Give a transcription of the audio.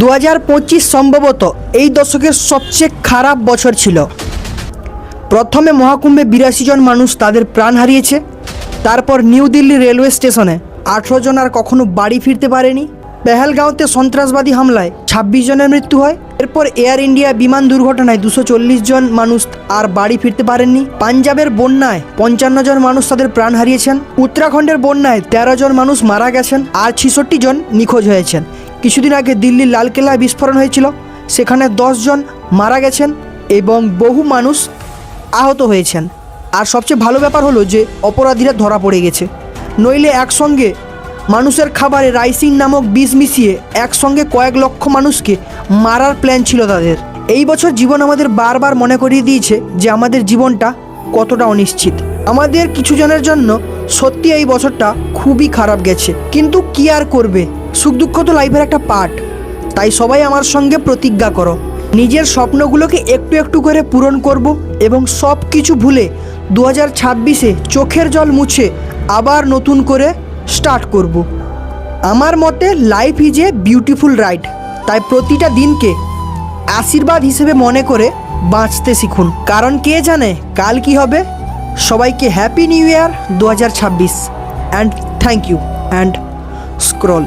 2025 সম্ভবত এই দশকের সবচেয়ে খারাপ বছর ছিল। প্রথমে মহাকুম্ভে 82 জন মানুষ তাদের প্রাণ হারিয়েছে। তারপর নিউ দিল্লি রেলওয়ে স্টেশনে 18 জন আর কখনো বাড়ি ফিরতে পারেনি। পেহেলগাঁওতে সন্ত্রাসবাদী হামলায় 26 জনের মৃত্যু হয়। এরপর এয়ার ইন্ডিয়া বিমান দুর্ঘটনায় 240 জন মানুষ আর বাড়ি ফিরতে পারেননি। পাঞ্জাবের বন্যায় 55 জন মানুষ তাদের প্রাণ হারিয়েছেন। উত্তরাখণ্ডের বন্যায় 13 জন মানুষ মারা গেছেন আর 66 জন নিখোঁজ হয়েছেন। কিছুদিন আগে দিল্লির লালকেল্লায় বিস্ফোরণ হয়েছিল, সেখানে 10 জন মারা গেছেন এবং বহু মানুষ আহত হয়েছেন। আর সবচেয়ে ভালো ব্যাপার হলো যে অপরাধীরা ধরা পড়ে গেছে, নইলে একসঙ্গে মানুষের খাবারে রাইসিন নামক বিষ মিশিয়ে একসঙ্গে কয়েক লক্ষ মানুষকে মারার প্ল্যান ছিল তাদের। এই বছর জীবন আমাদের বারবার মনে করিয়ে দিয়েছে যে আমাদের জীবনটা কতটা অনিশ্চিত। আমাদের কিছু জনের জন্য সত্যি এই বছরটা খুবই খারাপ গেছে, কিন্তু কি আর করবে, সুখ দুঃখ তো লাইফের একটা পার্ট। তাই সবাই আমার সঙ্গে প্রতিজ্ঞা করো, নিজের স্বপ্নগুলোকে একটু একটু করে পূরণ করব এবং সব কিছু ভুলে 2026-এ চোখের জল মুছে আবার নতুন করে স্টার্ট করব। আমার মতে life is a beautiful ride, তাই প্রতিটা দিনকে আশীর্বাদ হিসেবে মনে করে বাঁচতে শিখুন, কারণ কে জানে কাল কি হবে। সবাইকে happy new year 2026 and thank you and scroll.